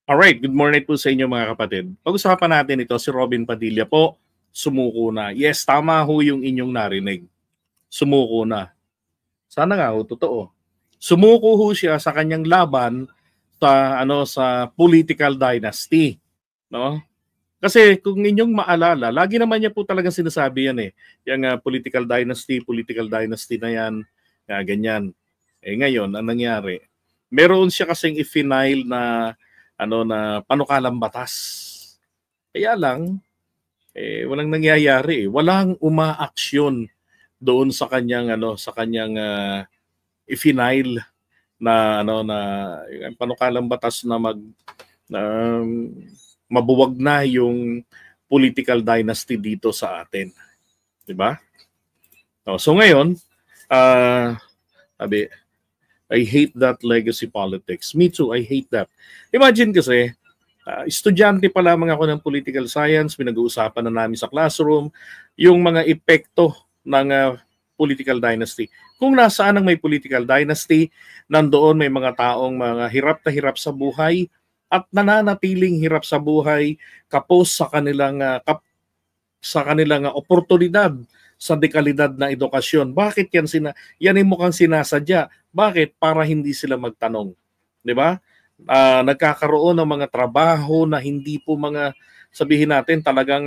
Alright, good morning po sa inyo mga kapatid. Pag-usapan natin ito, si Robin Padilla po, sumuko na. Yes, tama ho yung inyong narinig. Sumuko na. Sana nga ho, totoo. Sumuko ho siya sa kanyang laban sa political dynasty, no? Kasi kung inyong maalala, lagi naman niya po talaga sinasabi yan eh. Yung political dynasty na yan, ganyan. Ngayon, ang nangyari, meron siya kasing i-final na na panukalang batas. Kaya lang walang nangyayari, walang umaaksyon doon sa kanyang i-final na panukalang batas na mabuwag na yung political dynasty dito sa atin. 'Di ba? So ngayon, sabi, I hate that legacy politics. Me too, I hate that. Imagine kasi, estudyante pa lamang ako ng political science, pinag-uusapan na namin sa classroom, yung mga epekto ng political dynasty. Kung nasaan ang may political dynasty, nandoon may mga taong mga hirap na hirap sa buhay at nananatiling hirap sa buhay kapos sa kanilang oportunidad sa dekalidad na edukasyon. Bakit yan ay mukhang sinasadya? Bakit? Para hindi sila magtanong. 'Di ba? Nagkakaroon ng mga trabaho na hindi po sabihin natin talagang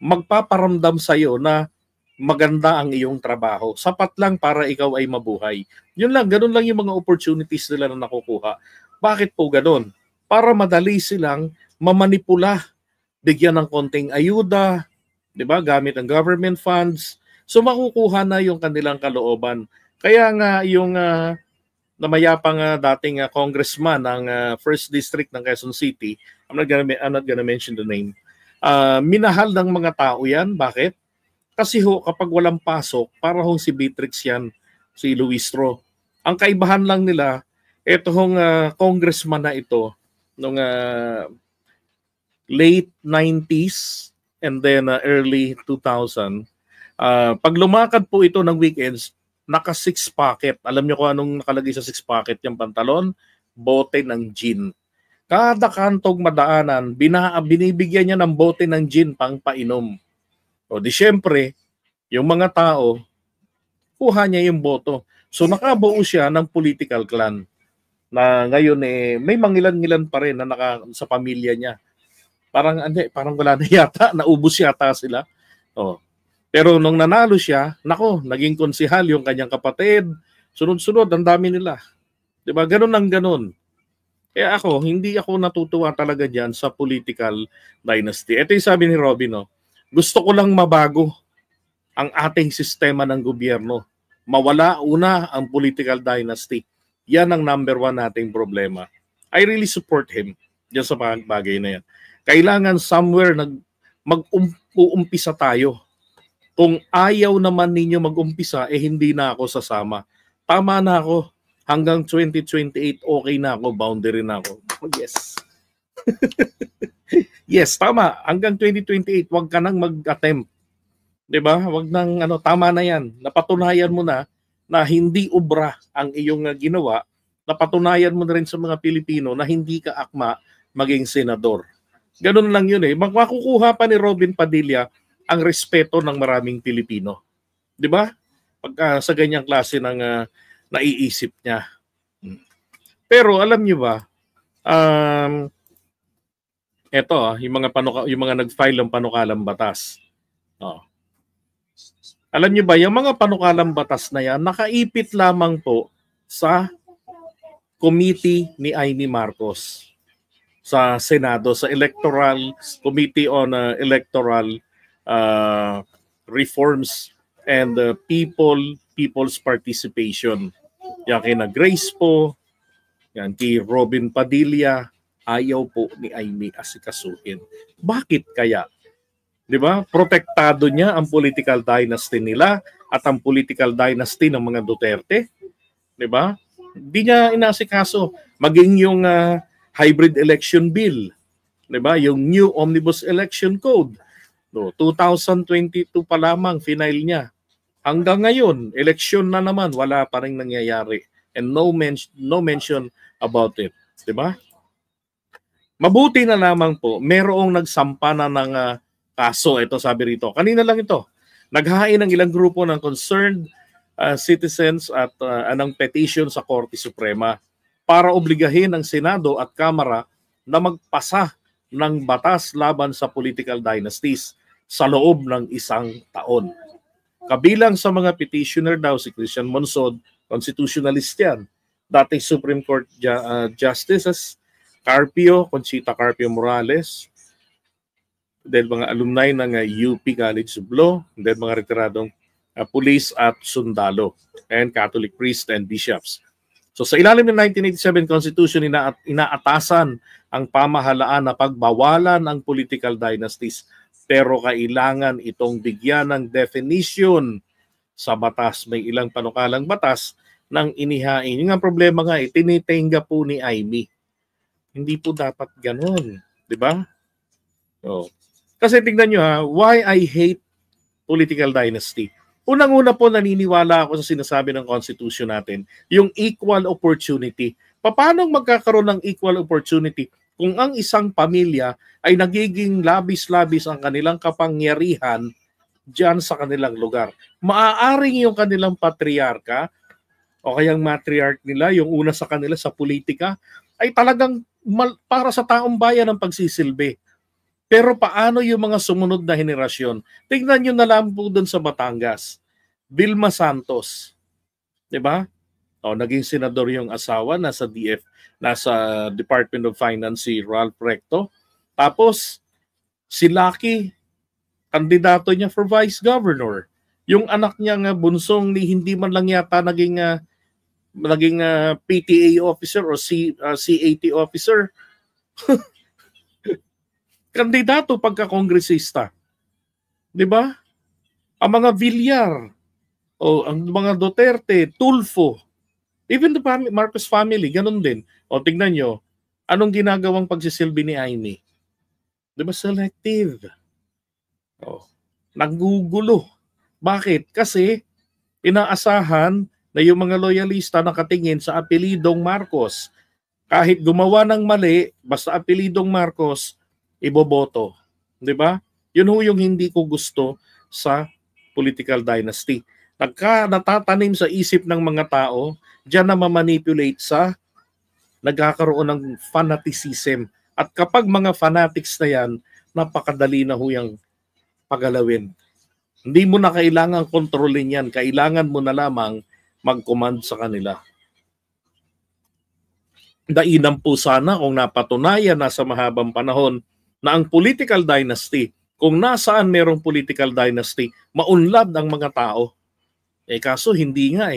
magpaparamdam sa iyo na maganda ang iyong trabaho. Sapat lang para ikaw ay mabuhay. Yun lang, ganun lang yung mga opportunities nila na nakukuha. Bakit po ganun? Para madali silang mamanipula, bigyan ng konting ayuda, 'di ba? Gamit ang government funds. So makukuha na yung kanilang kalooban. Kaya nga yung namayapang dating congressman ng 1st District ng Quezon City, I'm not gonna mention the name. Minahal ng mga tao 'yan. Bakit? Kasi kapag walang pasok, para hong si Beatrix yan, si Luistro. Ang kaibahan lang nila, etong congressman na ito nung late 90s and then early 2000. Pag lumakad po ito ng weekends, naka 6 pocket. Alam niyo kung anong nakalagay sa 6 pocket yung pantalon? Bote ng gin. Kada kantong madaanan, binibigyan niya ng bote ng gin pang painom. O di syempre, yung mga tao, kuha niya yung boto. So nakabuo siya ng political clan na ngayon may mangilan-ngilan pa rin na sa pamilya niya. Parang wala na yata, naubos yata sila. Pero nung nanalo siya, naging konsihal yung kanyang kapatid. Sunod-sunod, ang dami nila. 'Di ba? Ganun ang ganun. Kaya hindi ako natutuwa talaga diyan sa political dynasty. Ito yung sabi ni Robin, gusto ko lang mabago ang ating sistema ng gobyerno. Mawala ang political dynasty. Yan ang number 1 nating problema. I really support him diyan sa bagay na yan. Kailangan somewhere mag-uumpisa tayo. Kung ayaw naman ninyo mag-umpisa, hindi na ako sasama. Tama na ako. Hanggang 2028, okay na ako. Boundary na ako. Yes. Yes, tama. Hanggang 2028, wag ka nang mag-attempt. 'Di ba? Wag nang tama na 'yan. Napatunayan mo na hindi obra ang iyong ginawa. Napatunayan mo na rin sa mga Pilipino na hindi ka akma maging senador. Ganun lang 'yun eh. Makukuha pa ni Robin Padilla ang respeto ng maraming Pilipino. 'Di ba? Pag sa ganyang klase ng naiisip niya. Pero alam niyo ba, ito yung mga nag-file ng panukalang batas. Alam niyo ba, yung mga panukalang batas na yan, nakaipit lamang po sa committee ni Amy Marcos sa Senado, sa Committee on Electoral Reforms and People's Participation. Yan kina Grace po, yan kay Robin Padilla, ayaw po ni Amy asikasuhin. Bakit kaya? 'Di ba? Protektado niya ang political dynasty nila at ang political dynasty ng mga Duterte. 'Di ba? Hindi niya inasikaso. Maging yung hybrid election bill, 'di ba? Yung new omnibus election code. 2022 pa lamang final niya. Hanggang ngayon, election na naman, wala pa ring nangyayari. And no mention about it. 'Di ba? Mabuti na lamang po, merong nagsampa na ng kaso. Ito sabi rito, kanina lang ito, naghahain ng ilang grupo ng concerned citizens at anong petition sa Korte Suprema para obligahin ang Senado at Kamara na magpasa ng batas laban sa political dynasties sa loob ng 1 taon. Kabilang sa mga petitioner daw si Christian Monsod, constitutionalist yan, dating Supreme Court Justices Carpio, Conchita Carpio Morales, then mga alumni ng UP College of Law, then mga retiradong police at sundalo, and Catholic priests and bishops. So sa ilalim ng 1987 Constitution, inaatasan ang pamahalaan na pagbawalan ang political dynasties, pero kailangan itong bigyan ng definition sa batas. May ilang panukalang batas nang inihain. Yung ang problema nga, tinitenga po ni Amy. Hindi po dapat ganun. Di ba? So, kasi tingnan nyo why I hate political dynasty. Unang-una po naniniwala ako sa sinasabi ng Constitution natin, yung equal opportunity. Paano magkakaroon ng equal opportunity kung ang isang pamilya ay nagiging labis-labis ang kanilang kapangyarihan dyan sa kanilang lugar? Maaaring yung kanilang patriarka o kayang matriarch nila, yung una sa kanila sa politika, ay talagang para sa taong bayan ang pagsisilbi. Pero paano yung mga sumunod na henerasyon? Tingnan nyo na lang po doon sa Batangas. Vilma Santos. Diba? O, naging senador yung asawa, nasa Department of Finance si Ralph Recto. Tapos, si Lucky, kandidato niya for vice governor. Yung anak niya nga bunsong hindi man lang yata naging PTA officer o CAT officer. Kandidato pagka-kongresista. 'Di ba? Ang mga Villar o ang mga Duterte, Tulfo, even the Marcos family, ganun din. O tingnan nyo, anong ginagawang pagsisilbi ni Amy? 'Di ba selective? O, nanggugulo. Bakit? Kasi inaasahan na yung mga loyalista nakatingin sa apelidong Marcos. Kahit gumawa ng mali, basta apelidong Marcos, iboboto. 'Di ba? Yun ho yung hindi ko gusto sa political dynasty. Natatanim sa isip ng mga tao, diyan na mamanipulate sa nagkakaroon ng fanaticism. At kapag mga fanatics na yan, napakadali na ho yung pagalawin. Hindi mo na kailangan kontrolin yan. Kailangan mo na lamang mag-command sa kanila. Dainam po sana kung napatunayan na sa mahabang panahon na ang political dynasty, kung nasaan merong political dynasty, maunlad ang mga tao. Kaso hindi nga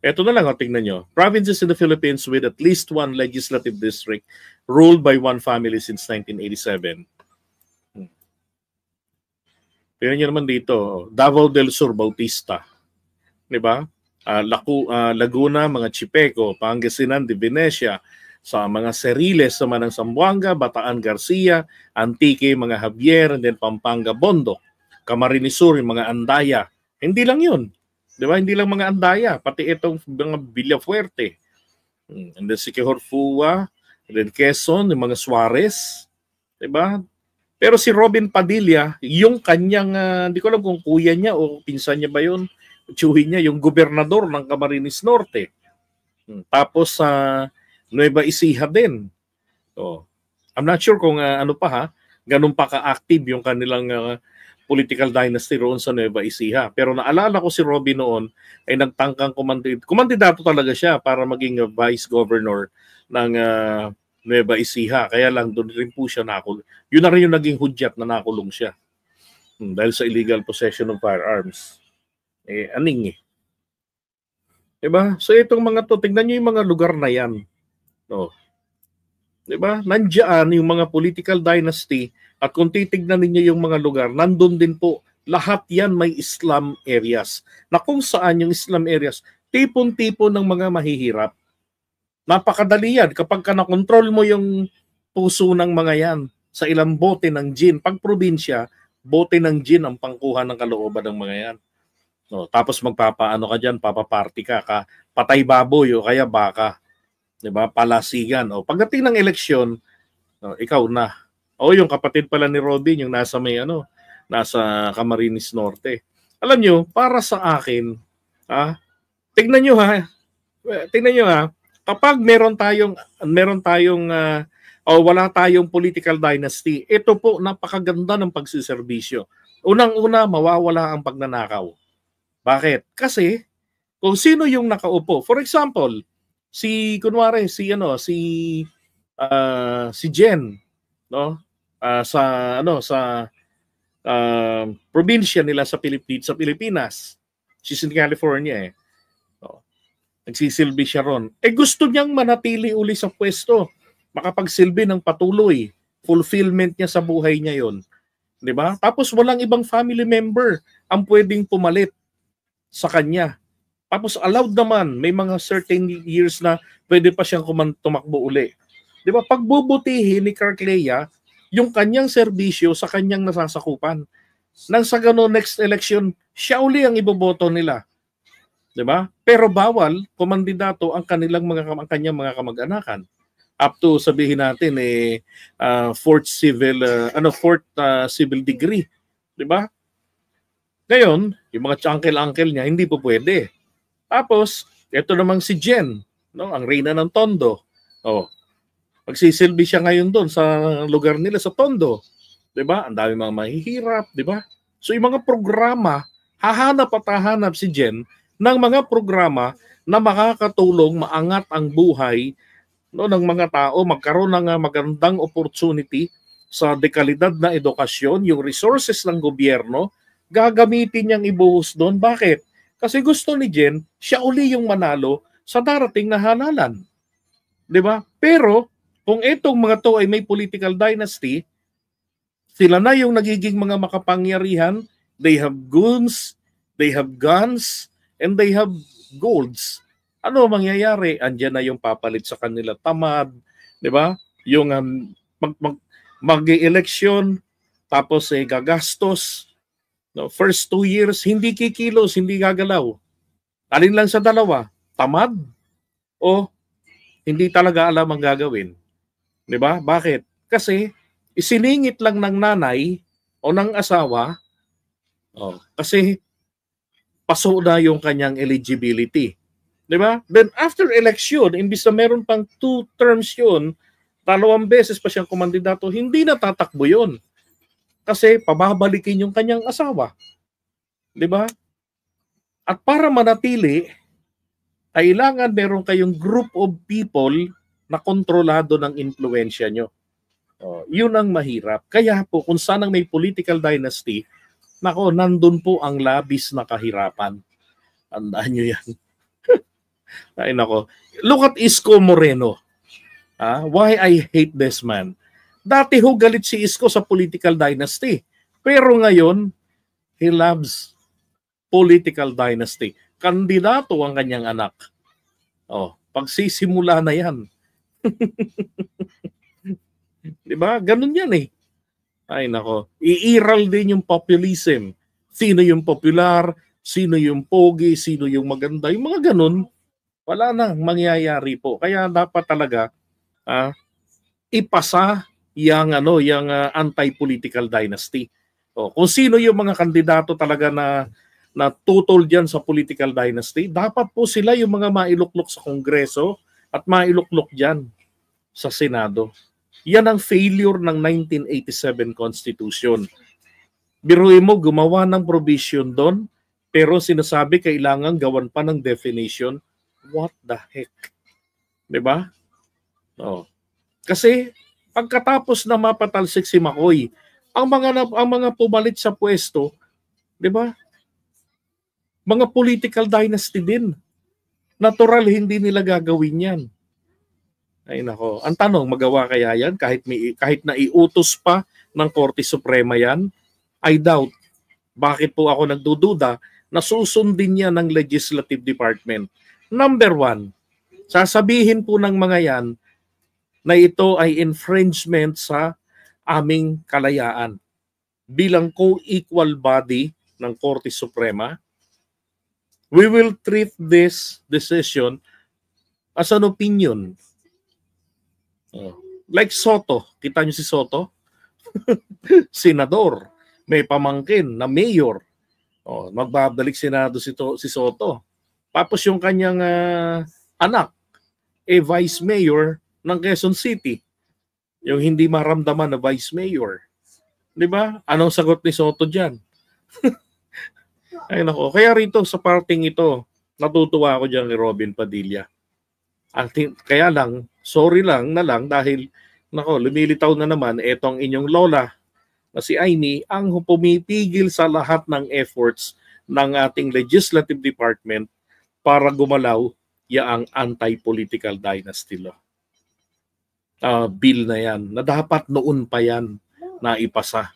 Ito na lang, tingnan nyo. Provinces in the Philippines with at least one legislative district ruled by one family since 1987. Tingnan nyo naman dito, Davao del Sur, Bautista. Diba? Laguna, mga Chipeco, Pangasinan, de Venecia, sa mga Seriles, sa Manang Zamboanga, Bataan, Garcia, Antique, mga Javier, and then Pampanga, Bondo, Camarines Sur, mga Andaya. Hindi lang yun. Di ba? Hindi lang mga Andaya, pati itong mga Villafuerte. And then Siquijor-Fua, and then Quezon, yung mga Suarez. Di ba? Pero si Robin Padilla, yung kanyang, hindi ko alam kung kuya niya o pinsan niya ba yun, tsuhin niya, yung gobernador ng Camarines Norte. Tapos sa Nueva Ecija din. So, I'm not sure kung ganun pa ka-active yung kanilang political dynasty roon sa Nueva Ecija. Pero naalala ko si Robin noon ay nagtangkang kumandidato talaga siya para maging vice governor ng Nueva Ecija. Kaya lang doon rin po siya nakulong. Yun na rin yung naging hudyat na nakulong siya. Dahil sa illegal possession of firearms. Aning Diba? So itong mga to, tignan nyo yung mga lugar na yan. No. Diba? Nandiyan yung mga political dynasty at kung titignan ninyo yung mga lugar, nandun din po, lahat yan may Islam areas. Na kung saan yung Islam areas, tipon-tipon ng mga mahihirap. Napakadali yan. Kapag ka nakontrol mo yung puso ng mga yan sa ilang bote ng gin, pag probinsya, bote ng gin ang pangkuha ng kalooban ng mga yan. No, tapos magpapaano ka dyan, papaparty ka, patay baboy o kaya baka. 'Di ba? Palasigan. O pagdating ng eleksyon, ikaw na. O yung kapatid pala ni Robin, yung nasa may nasa Camarines Norte. Alam nyo, para sa akin, tingnan nyo kapag meron tayong o wala tayong political dynasty, ito po napakaganda ng pagsiservisyo. Unang-una, mawawala ang pagnanakaw. Bakit? Kasi kung sino yung nakaupo. For example, si Jen, no? Sa probinsya nila sa Pilipinas. She's in California eh. So, nagsisilbi siya ron. Gusto niyang manatili uli sa pwesto. Makapagsilbi ng patuloy. Fulfillment niya sa buhay niya yon. 'Di ba? Tapos walang ibang family member ang pwedeng pumalit sa kanya. Tapos allowed naman, may mga certain years na pwede pa siyang tumakbo uli. 'Di ba? Pagbubutihin ni Clark Lea yung kanyang serbisyo sa kanyang nasasakupan. Nang sa gano'n next election, siya uli ang iboboto nila. 'Di ba? Pero bawal kumandidato ang kanyang mga kamag-anakan. Up to sabihin natin fourth civil degree, 'di ba? Ngayon, yung mga uncle niya hindi po pwede. Tapos, ito namang si Jen, no, ang reyna ng Tondo. Magsisilbi siya ngayon doon sa lugar nila sa Tondo. 'Di ba? Ang dami mga mahihirap, 'di ba? So yung mga programa, hahanap si Jen ng mga programa na makakatulong maangat ang buhay ng mga tao, magkaroon ng magandang opportunity sa dekalidad na edukasyon, yung resources ng gobyerno, gagamitin niyang ibuhos doon. Bakit? Kasi gusto ni Jen, siya uli yung manalo sa darating na halalan. 'Di ba? Pero kung itong mga to ay may political dynasty, sila na yung nagiging mga makapangyarihan, they have goons, they have guns, and they have golds. Ano mangyayari? Andiyan na yung papalit sa kanila tamad, 'di ba? Yung mag-eleksyon, tapos gagastos. No, first 2 years, hindi kikilos, hindi gagalaw. Alin lang sa dalawa? Tamad o hindi talaga alam ang gagawin? 'Di ba? Bakit? Kasi isiningit lang ng nanay o ng asawa kasi paso na yung kanyang eligibility. 'Di ba? Then after election, imbis na meron pang 2 terms yun, 2 beses pa siyang kumandidato, hindi na tatakbo yun. Kasi pababalikin yung kanyang asawa. 'Di ba? At para manatili, kailangan meron kayong group of people na kontrolado ng impluwensya nyo. Yun ang mahirap. Kaya po, kung saan may political dynasty, nandun po ang labis na kahirapan. Tandaan nyo yan. Ay nako. Look at Isko Moreno. Why I hate this man. Dati ho galit si Isko sa political dynasty. Pero ngayon, he loves political dynasty. Kandidato ang kanyang anak. Pagsisimula na yan. Diba? Ganun yan eh. Ay nako. Iiral din yung populism. Sino yung popular, sino yung pogi, sino yung maganda. Yung mga ganun, wala nang mangyayari po. Kaya dapat talaga ipasa yung anti-political dynasty. Kung sino yung mga kandidato talaga na tutol diyan sa political dynasty, dapat po sila yung mga mailuklok sa Kongreso at mailuklok diyan sa Senado. Yan ang failure ng 1987 Constitution. Biruin mo, gumawa ng provision doon, pero sinasabi kailangan gawan pa ng definition. What the heck? 'Di ba? Kasi pagkatapos na mapatalsik si McCoy, ang mga pumalit sa pwesto, 'di ba? Mga political dynasty din. Natural hindi nila gagawin 'yan. Ay nako, ang tanong, magawa kaya 'yan kahit na iutos pa ng Korte Suprema 'yan? I doubt. Bakit po ako nagdududa na susundin niya ng Legislative Department? Number 1, sasabihin po ng mga 'yan na ito ay infringement sa aming kalayaan. Bilang co-equal body ng Korte Suprema, we will treat this decision as an opinion. Oh. Like Soto, kita niyo si Soto? Senador, may pamangkin na mayor. Oh, magbabalik senado si Soto. Tapos yung kanyang anak, vice mayor ng Quezon City. Yung hindi maramdaman na vice mayor. 'Di ba? Anong sagot ni Soto diyan? Ay nako, kaya rito sa parting ito, natutuwa ako diyan ni Robin Padilla. Kaya lang, sorry lang na lang dahil nako, lumilitaw na naman etong inyong lola na si Amy ang pumipigil sa lahat ng efforts ng ating legislative department para gumalaw yaang anti-political dynasty law. Bill na yan, na dapat noon pa yan na ipasa.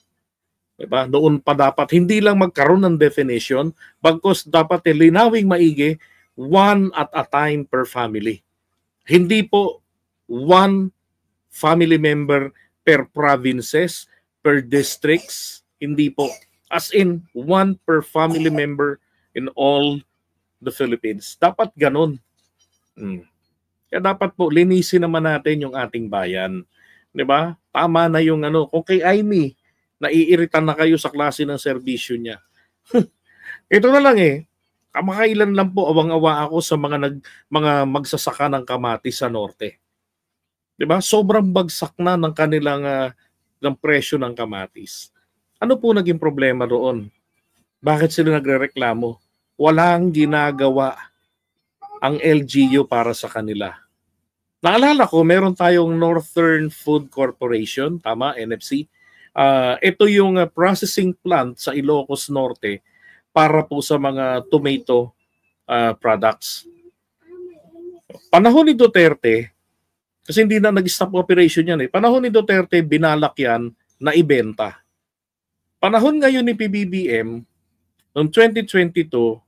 Diba? Noon pa dapat, hindi lang magkaroon ng definition, bagkus dapat linawing maigi, one at a time per family. Hindi po one family member per provinces, per districts, hindi po. As in, one per family member in all the Philippines. Dapat ganun. Kaya dapat po, linisin naman natin yung ating bayan. 'Di ba? Tama na yung ano, kung kay Amy, naiiritan na kayo sa klase ng serbisyo niya. Ito na lang kamakailan lang po awang-awa ako sa mga magsasaka ng kamatis sa norte. 'Di ba? Sobrang bagsak na ng kanilang ng presyo ng kamatis. Ano po naging problema doon? Bakit sila nagrereklamo? Walang ginagawa ang LGU para sa kanila. Naalala ko, meron tayong Northern Food Corporation, tama, NFC. Ito yung processing plant sa Ilocos Norte para po sa mga tomato products. Panahon ni Duterte, kasi hindi na nag-stop operation yan panahon ni Duterte, binalak yan na ibenta. Panahon ngayon ni PBBM, noong 2022,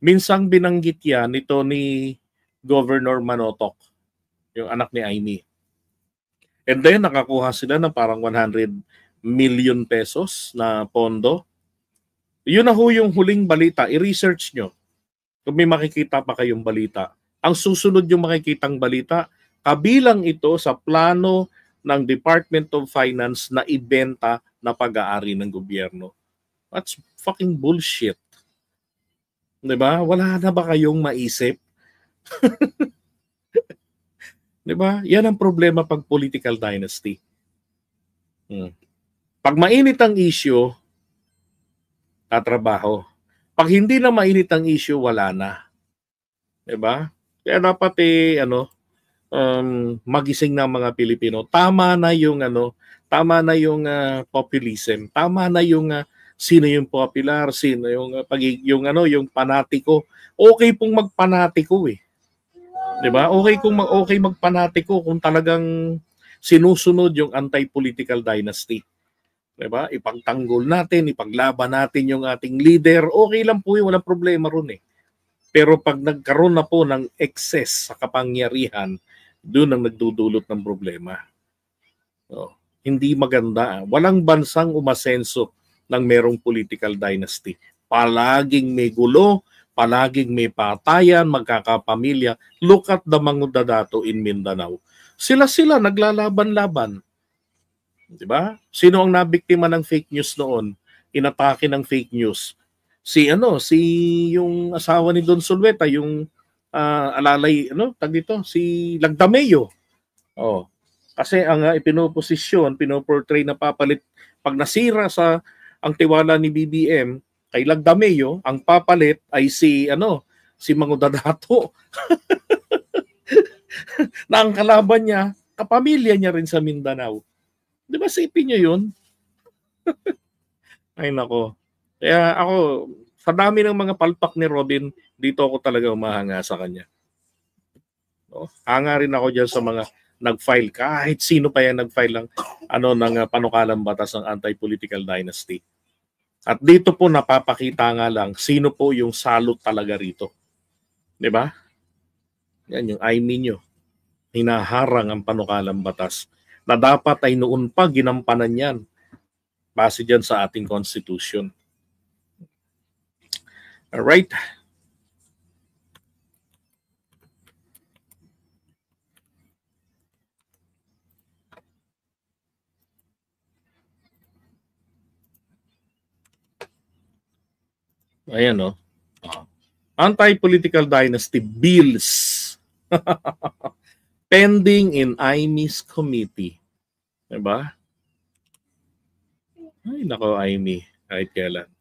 minsang binanggit yan ito ni Governor Manotoc, yung anak ni Amy. And then nakakuha sila ng parang 100 million pesos na pondo. Yun na ho yung huling balita. I-research nyo kung may makikita pa kayong balita. Ang susunod yung makikitang balita, kabilang ito sa plano ng Department of Finance na ibenta na pag-aari ng gobyerno. That's fucking bullshit. Diba? Wala na ba kayong maisip? Diba? Yan ang problema pag political dynasty. Pag mainit ang issue, tatrabaho. Pag hindi na mainit ang issue, wala na. Diba? Kaya dapat magising ng mga Pilipino. Tama na yung populism. Tama na yung sino yung popular, sino yung yung panatiko. Okay pong magpanatiko 'Di ba? Okay magpanatiko kung talagang sinusunod yung anti-political dynasty. 'Di ba? Ipagtanggol natin, ipaglaban natin yung ating leader. Okay lang po 'yun, walang problema ron Pero pag nagkaroon na po ng excess sa kapangyarihan, doon ang nagdudulot ng problema. Hindi maganda. Walang bansang umasenso ng merong political dynasty. Palaging may gulo, palaging may patayan, magkakapamilya. Look at the Mangudadato in Mindanao. Sila naglalaban-laban. 'Di ba? Sino ang nabiktima ng fake news noon? Inatake ng fake news. Si yung asawa ni Don Sulweta, yung si Lagdameo. Kasi ang pinoportray na papalit pag nasira ang tiwala ni BBM kay Lagdameo, ang papalit ay si Mangudadato. Na ang kalaban niya, kapamilya niya rin sa Mindanao. 'Di ba sipin niyo 'yun? Ay nako. Kaya ako, sa dami ng mga palpak ni Robin, dito ako talaga umahanga sa kanya. Hanga rin ako diyan sa mga nag-file, kahit sino pa yan nag-file ng panukalang batas ng anti-political dynasty. At dito po napapakita nga lang sino po yung salot talaga rito. 'Di ba? Yan yung Amy nyo. Hinaharang ang panukalang batas na dapat ay noon pa ginampanan yan base dyan sa ating constitution. Alright. Ayan, no? Anti-political dynasty bills pending in IME's committee. Diba? Ay, nako, IME. Kahit kailan.